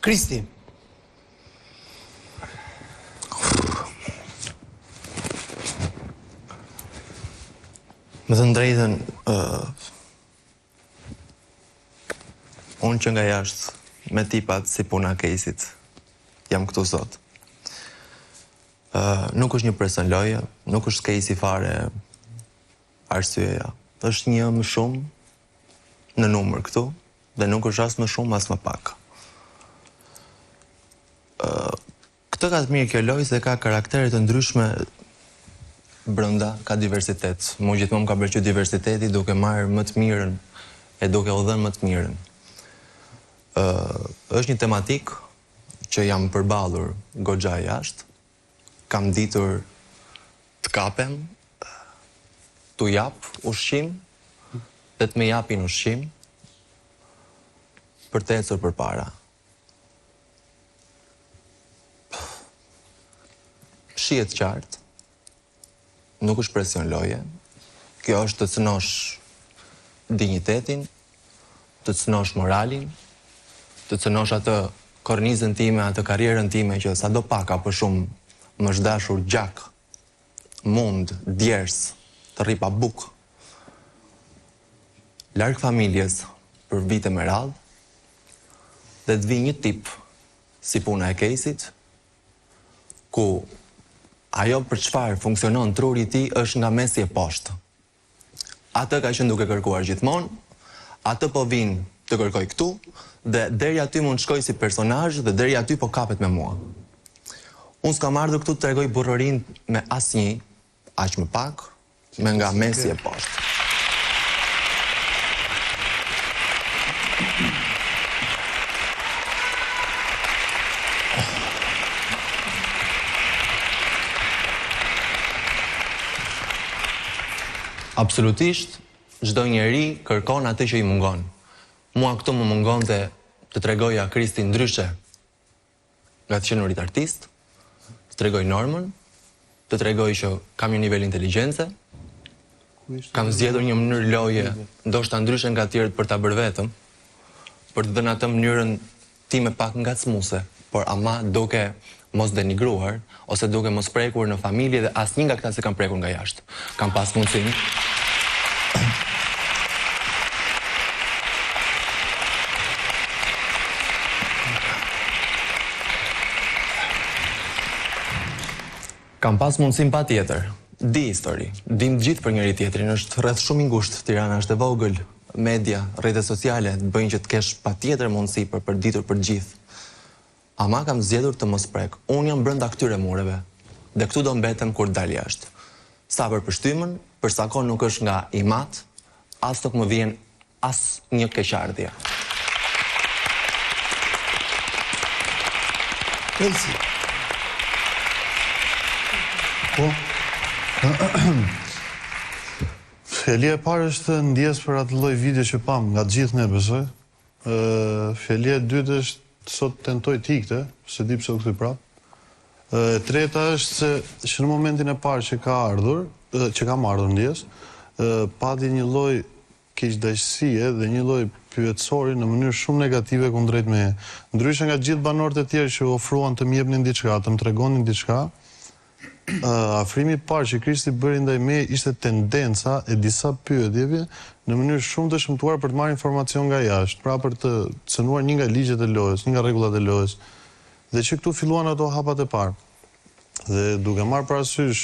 Kristi. Me të drejtën, unë që nga jashtë me tipat si puna Kejsit, jam këtu sot. Nuk është një presën loje, nuk është Kejsi fare arsyeja. Është një më shumë në numër këtu, dhe nuk është as më shumë, as më pak. Këtë ka të mirë kjo lojë se ka karakterit të ndryshme brenda, ka diversitet. Mu gjithmonë ka pëlqyer diversiteti duke marrë më të mirën e duke u dhënë më të mirën. Është një tematik që jam përballur goxha jashtë. Kam ditur të kapem, t'u jap ushqim dhe të më japin ushqim për të ecur përpara. Shihet qartë, nuk është presion loje, kjo është të cënosh dignitetin, të cënosh moralin, të cënosh atë kornizën time, atë karrierën time që sa do pak apo shumë më është dashur gjak, mund, djers, të rripa buk, larg familjes për vite me radhë, dhe të vi një tip si puna e Kejsit, ku ajo për çfarë funksionon truri i tij është nga mesi e poshtë. Atë ka qenë duke kërkuar gjithmonë, atë po vin të kërkoj këtu, dhe deri aty mund shkoj si personazh dhe deri aty po kapet me mua. Unë s'kam ardhur këtu të tregoj burrërinë me asnjë, aq më pak, me nga mesi e poshtë. Absolutisht, çdo njeri kërkon atë që i mungon. Mua këtu më mungonte të tregoja Kristin ndryshe nga të qenurit artist, të tregoj normën, të tregoj që kam një nivel inteligjencë, kam zgjedhur një mënyrë loje, ndoshta ndryshe nga të tjerët për ta bërë vetëm, për të dhënë atë mënyrën time pak ngacmuese, por ama duke mos denigruar ose duke mos prekur në familje, dhe asnjë nga këta se kam prekur nga jashtë. Kam pas mundësinë Kam pas mundësim pa tjetër, di histori, dim gjithë për njëri tjetrin, është rreth shumë i ngushtë, Tirana është e vogël, media, rrjetet sociale, të bëjnë që të kesh pa tjetër mundësi për përditur për gjithë. Ama kam zgjedhur të mos prek, unë jam brenda këtyre mureve, dhe këtu do mbetem kur dal jashtë. Sa për pështymën, për sa kohë nuk është nga i mat, as nuk më vjen as një keqardhje. Kejsi. Po, fjallia e parë është ndjes për atë lloj video që pam nga të gjithë ne besoj. Fjallia e dytë është sot tentoj të ikte, se di pse u kthy prap. E treta është se që në momentin e parë që kam ardhur ndjes, pati një lloj keqdaqësie dhe një lloj pyetësori në mënyrë shumë negative kundrejt meje. Ndryshe nga gjithë banorët e tjerë që ofruan të më jepnin diçka, të më tregonin diçka, afrimi i parë që Krishti bëri ndaj meje ishte tendenca e disa pyetjeve në mënyrë shumë të shëmtuar për të marrë informacion nga jashtë, pra për të cënuar një nga ligjet e lojës, një nga rregullat e lojës. Dhe që këtu filluan ato hapat e parë. Dhe duke marrë parasysh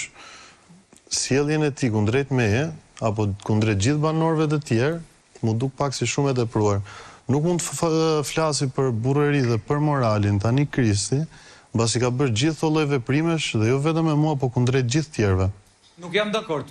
sjelljen e tij kundrejt meje apo kundrejt gjithë banorëve të tjerë, mu duk pak si shumë e tepruar. Nuk mund të flasi për burrëri dhe për moralin tani Krishti, mbasi ka bërë gjithë këto lloj veprimesh dhe jo vetëm me mua, po kundrejt gjithë tjerëve. Nuk jam dakord.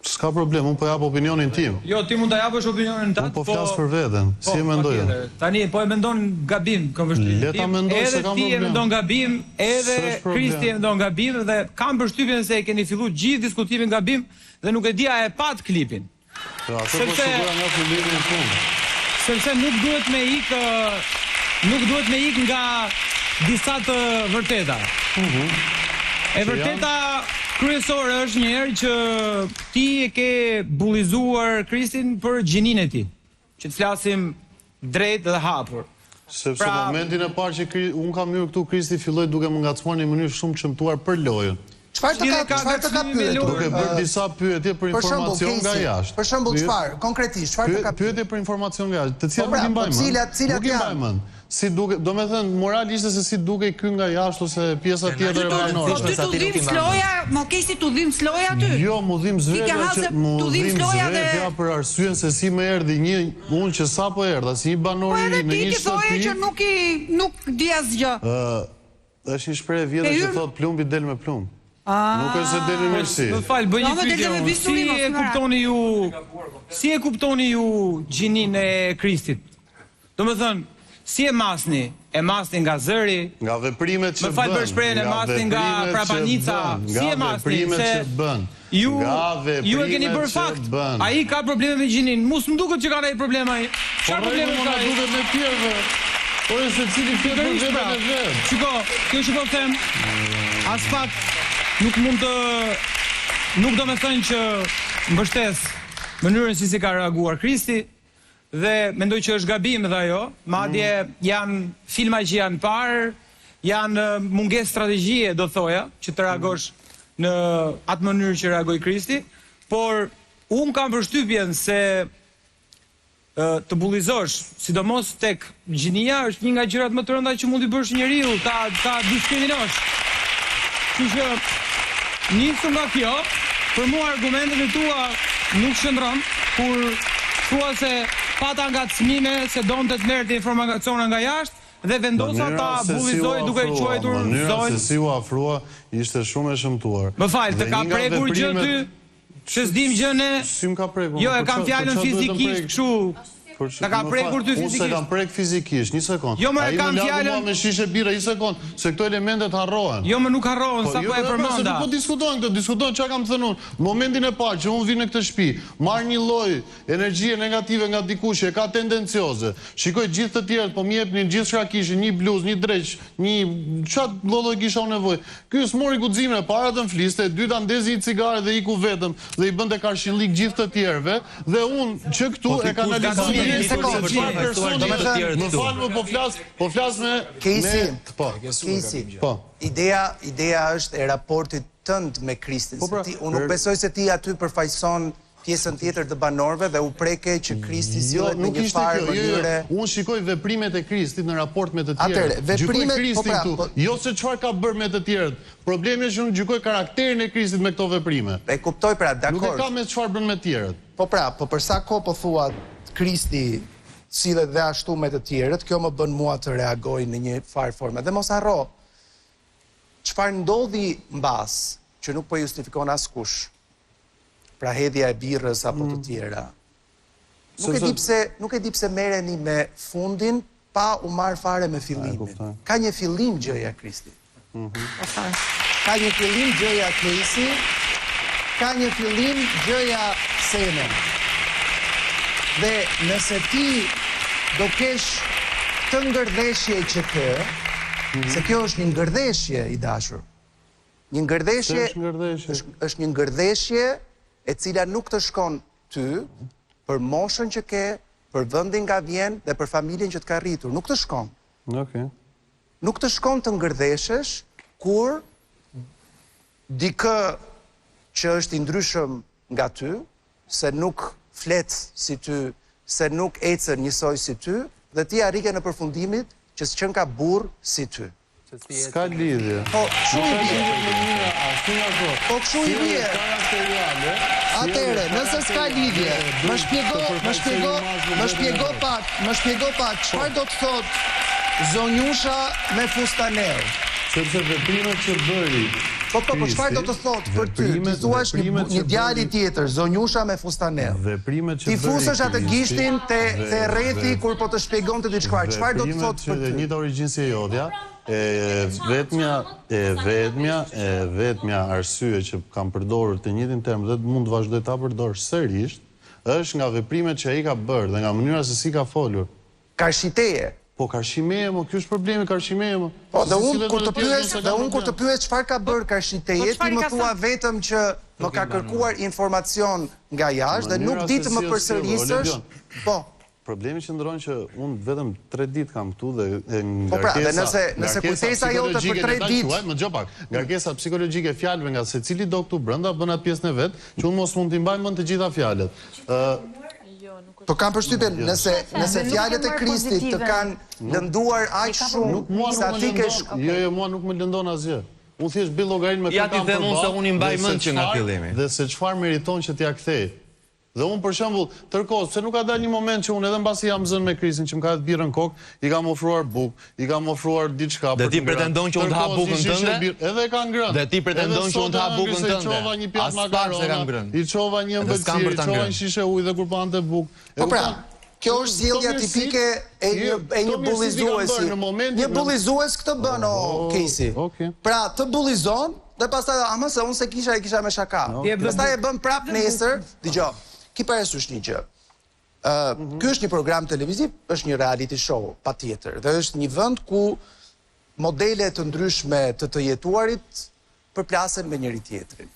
S'ka problem, unë po jap opinionin tim. Jo, ti mund ta japësh opinionin tënd. Unë po flas për veten, si e mendoj unë. Tani po e mendon gabim, kam vështirësi. Le ta mendoj se kam problem. Edhe ti e mendon gabim, edhe Kristi e mendon gabim, dhe kam përshtypjen se e keni filluar gjithë diskutimin gabim dhe nuk e di a e pat klipin. Sepse nuk duhet me ik nga disa të vërteta. E vërteta kryesore është njerë që ti e ke bullizuar Kristin për gjinin e ti, që të flasim drejt dhe hapur. Sepse momentin e parë që unë kam hyrë këtu, Kristi filloi duke më ngacmuar në mënyrë shumë çmtuar për lojën. Çfarë të ka pyetur? Duke bërë disa pyetje për informacion nga jashtë. Për shembull çfarë? Konkretisht, çfarë të ka pyetur? Pyetje për informacion nga jashtë, të cilat nuk i mbaj mend. Cilat janë? Si duke, do me thënë, moral ishte se si duke ky nga jashtë ose pjesa tjetër e banore. Po ty të dhim sloja, më kesi të dhim sloja ty? Jo, mu dhim zvetja për arsyen se si më erdhi unë që sa po erdha, si një banori në një shtëpi. Po edhe ti që nuk di asgjë. Është një shprehje vjetër që thot plumbi del me plumb. Nuk është se del me mirësi. Më fal, bëj një pyetje. Si e kuptoni ju gjinin e Kristit? Do me thënë, si e masni? E masni nga zëri? Nga veprimet që bën. Më fal për shprehjen, e masni nga prapanica? Si e masni? Ju e keni bërë fakt. Ai ka probleme me gjinin. Mos më duket që ka ndonjë problem ai. Çfarë probleme ka ai? Duket me tjerë. Po se cili tjetër vetëm e vet. Shiko, kjo që po them, as pak nuk do me thënë që mbështes mënyrën si ka reaguar Kristi, dhe mendoj që është gabim dhe ajo, madje janë filma që janë parë, janë mungesë strategjie, do thoja, që të reagosh në atë mënyrë që reagoi Kristi, por unë kam përshtypjen se të bullizosh, sidomos tek gjinia, është një nga gjërat më të rënda që mund t'i bësh njeriu, ta diskriminosh. Kështu që nisu nga kjo, për mua argumentet e tua nuk shëndron, kur thua se pata ngacmime, se donte të merrte informacione nga jashtë dhe vendosa ta bullizoi duke i quajtur zonjë. Mënyra se si u afrua ishte shumë e shëmtuar. Më fal, të ka prekur gjë ty? Që s'dim gjën e... Si më ka prekur? Jo, e kam fjalën fizikisht, kështu... Ta ka prekur ty fizikisht? Unë se kam prek fizikisht, një sekund. Jo, më e kam fjalën... A i më lagu mua me shishe bira, një sekund, se këto elementet harrohen. Jo, më nuk harrohen, sa po e përmenda. Po diskutojnë që kam thënë unë. Momentin e parë që unë vi në këtë shtëpi, marr një lloj energjie negative nga dikush që e ka tendencioze. Shikoj gjithë të tjerët, po më jepnin gjithë çka kishin, një bluzë, një dreq, çat lloj kisha unë nevojë. Ky s'mori guximin e para të fliste, e dyta ndezi një cigare dhe iku vetëm dhe i bënte karshillik gjithë të tjerëve dhe unë që këtu e kanalizoj. Më falë, po flas me... Kejsi, ideja është e raportit tënd me Kristin. Unë nuk besoj se ti aty përfaqëson pjesën tjetër të banorëve dhe u preke që Kristi sillet në një farë mënyre. Unë shikoj veprimet e Kristit në raport me të tjerët. Gjykoj Kristin këtu, jo se çfarë ka bërë me të tjerët. Problemi është që unë gjykoj karakterin e Kristit me këto veprime. E kuptoj pra, dakord. Nuk e ka me çfarë bën me të tjerët. Po pra, po për sa kohë po thua Kristi sillet dhe ashtu me të tjerët, kjo më bën mua të reagoj në një farë forme. Dhe mos harro, çfarë ndodhi mbas, që nuk po justifikon askush, pra hedhja e birrës apo të tjera. Nuk e di pse merreni me fundin pa u marrë fare me fillimin. Ka një fillim gjëja Kristi. Ka një fillim gjëja Kejsi, ka një fillim gjëja Sene. Dhe nëse ti do kesh të ngërdheshje që të, se kjo është një ngërdheshje i dashur. Një ngërdheshje është një ngërdheshje e cila nuk të shkon ty për moshën që ke, për vendin nga vjen dhe për familjen që të ka rritur. Nuk të shkon. Nuk të shkon të ngërdheshesh kur dikë që është i ndryshëm nga ty, se nuk flet si ty, se nuk ecën njësoj si ty, dhe ti arrike në përfundimit që s'qen ka burr si ty. S'ka lidhje. Po, kshu i bje. Po, kshu i bje. Atere, nëse s'ka lidhje, më shpjego pak, çfarë do të thot zonjusha me fustaner? Sepse veprimet që bëri. Po, çfarë do të thot për ty? Ti thuash një djali tjetër, zonjusha me fustaner. Ti fusësh atë gishtin te rrethi kur po të shpjegonte diçka. Çfarë do të thot për ty? Një të origjinë si e jotja, vetmja arsye që kam përdorur të njëjtin term dhe mund të vazhdoj ta përdor sërish, është nga veprimet që ai ka bërë dhe nga mënyra se si ka folur. Karshiteje. Po karshimeje, kjo është problemi karshimeje. Po, dhe unë kur të pyes çfarë ka bërë Karshiteje, ti më thua vetëm që më ka kërkuar informacion nga jashtë dhe nuk di të më përsërisësh. Po, Problemi që ndron që unë vetëm 3 ditë kam këtu dhe Po pra, dhe nëse kujtesa jote për 3 ditë... Më gjo pak, ngarkesa psikologjike fjalëve nga secili do këtu brenda bën atë pjesën e vet, që unë mos mund t'i mbaj mend të gjitha fjalët. Po kam përshtypjen, nëse fjalët e Kristit të kanë lënduar aq shumë sa ti ke Jo, mua nuk më lëndon asgjë. Unë thjesht bëj llogarinë me Ja ti them unë se unë i mbaj mend që nga fillimi. Dhe se çfarë meriton që t'ja kthej. Dhe unë për shembull, tërkohë, se nuk ka dalë një moment që unë edhe mbasi jam zënë me Kristin, që më ka të birën kokë, i kam ofruar bukë, i kam ofruar diçka. Dhe ti pretendon që unë të hap bukën tënde? Edhe ka ngrënë. Dhe ti pretendon që unë të hap bukën tënde? As pak se ka ngrënë. I çova një ëmbëlsirë, i çova një shishe ujë dhe kur pante bukë. Po pra, kjo është sjellja tipike e një bullizuesi. Një bullizues këtë bën o Casey. Pra, të bullizon dhe pastaj ama se unë se kisha me shaka. Pastaj e bën prap nesër, dëgjoj. Ki parasysh një gjë. Ky është një program televiziv, është një reality show, patjetër, dhe është një vend ku modele të ndryshme të jetuarit përplasen me njëri tjetrin.